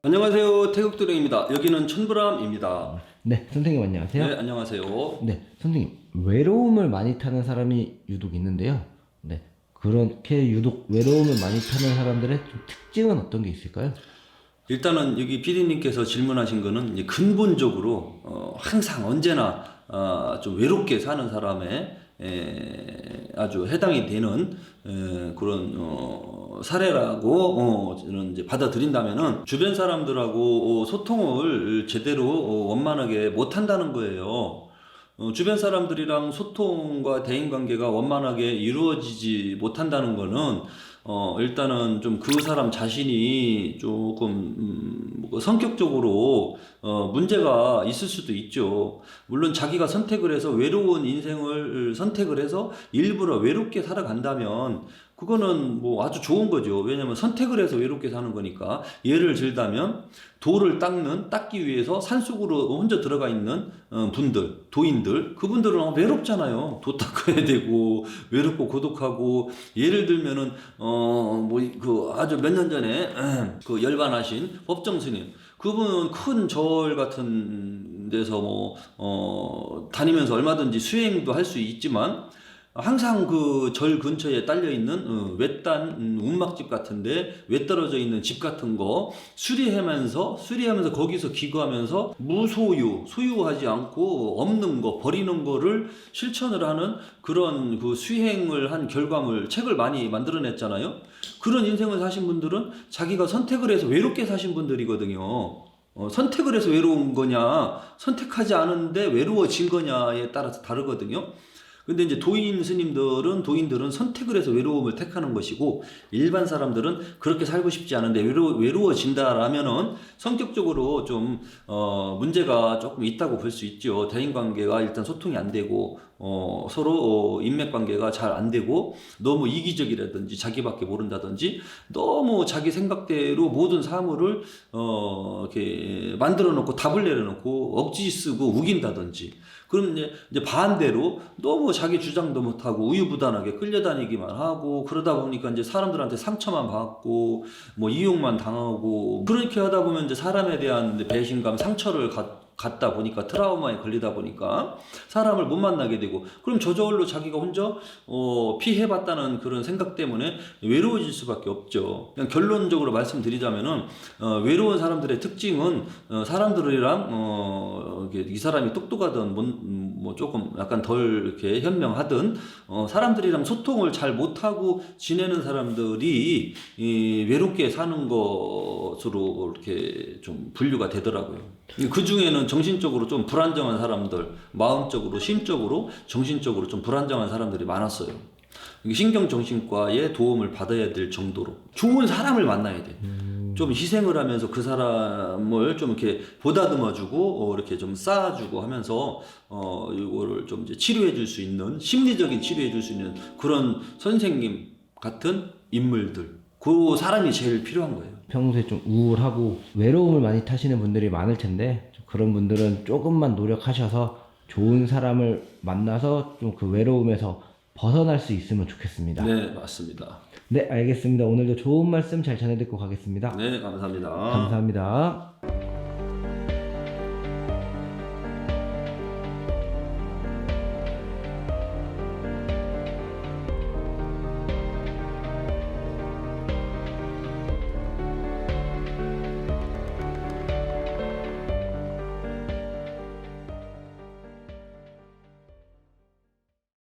안녕하세요. 태극도령입니다. 여기는 천브람입니다. 네, 선생님 안녕하세요. 네, 안녕하세요. 네, 선생님 외로움을 많이 타는 사람이 유독 있는데요. 네, 그렇게 유독 외로움을 많이 타는 사람들의 좀 특징은 어떤 게 있을까요? 일단은 여기 PD님께서 질문하신 거는 이제 근본적으로 항상 언제나 좀 외롭게 사는 사람의 아주 해당이 되는 그런 사례라고 저는 이제 받아들인다면은 주변 사람들하고 소통을 제대로 원만하게 못 한다는 거예요. 주변 사람들이랑 소통과 대인관계가 원만하게 이루어지지 못한다는 거는 일단은 좀 그 사람 자신이 조금 성격적으로 문제가 있을 수도 있죠. 물론 자기가 선택을 해서 외로운 인생을 선택을 해서 일부러 외롭게 살아간다면 그거는 뭐 아주 좋은 거죠. 왜냐면 선택을 해서 외롭게 사는 거니까. 예를 들자면 돌을 닦기 위해서 산속으로 혼자 들어가 있는 분들, 도인들, 그분들은 외롭잖아요. 도 닦아야 되고 외롭고 고독하고. 예를 들면은 뭐 그 아주 몇 년 전에 그 열반하신 법정 스님, 그분은 큰 절 같은 데서 뭐 다니면서 얼마든지 수행도 할 수 있지만 항상 그 절 근처에 딸려 있는 외딴 운막집 같은데 외떨어져 있는 집 같은 거 수리하면서 거기서 기거하면서 소유하지 않고 없는 거 버리는 거를 실천을 하는 그런 그 수행을 한 결과물 책을 많이 만들어냈잖아요. 그런 인생을 사신 분들은 자기가 선택을 해서 외롭게 사신 분들이거든요. 선택을 해서 외로운 거냐 선택하지 않은데 외로워진 거냐에 따라서 다르거든요. 근데 이제 도인들은 선택을 해서 외로움을 택하는 것이고, 일반 사람들은 그렇게 살고 싶지 않은데 외로워진다라면은 성격적으로 좀 문제가 조금 있다고 볼 수 있죠. 대인관계가 일단 소통이 안 되고 서로 인맥관계가 잘 안 되고 너무 이기적이라든지 자기밖에 모른다든지 너무 자기 생각대로 모든 사물을 이렇게 만들어 놓고 답을 내려놓고 억지 쓰고 우긴다든지. 그럼 이제 반대로 너무 자기 주장도 못하고 우유부단하게 끌려다니기만 하고 그러다 보니까 이제 사람들한테 상처만 받고 뭐 이용만 당하고 그렇게 하다 보면 이제 사람에 대한 배신감, 상처를 갖다 보니까 트라우마에 걸리다 보니까 사람을 못 만나게 되고, 그럼 저절로 자기가 혼자 피해봤다는 그런 생각 때문에 외로워질 수밖에 없죠. 그냥 결론적으로 말씀드리자면은 외로운 사람들의 특징은 사람들이랑 이 사람이 똑똑하든 뭐 조금 약간 덜 이렇게 현명하든 사람들이랑 소통을 잘 못하고 지내는 사람들이 외롭게 사는 것으로 이렇게 좀 분류가 되더라고요. 그 중에는 정신적으로 좀 불안정한 사람들, 마음적으로, 심적으로, 정신적으로 좀 불안정한 사람들이 많았어요. 신경정신과의 도움을 받아야 될 정도로 좋은 사람을 만나야 돼. 좀 희생을 하면서 그 사람을 좀 이렇게 보다듬어주고 이렇게 좀 쌓아주고 하면서 이거를 좀 이제 치료해줄 수 있는, 심리적인 치료해줄 수 있는 그런 선생님 같은 인물들, 그 사람이 제일 필요한 거예요. 평소에 좀 우울하고 외로움을 많이 타시는 분들이 많을 텐데 그런 분들은 조금만 노력하셔서 좋은 사람을 만나서 좀 그 외로움에서 벗어날 수 있으면 좋겠습니다. 네, 맞습니다. 네, 알겠습니다. 오늘도 좋은 말씀 잘 전해 듣고 가겠습니다. 네, 감사합니다. 감사합니다.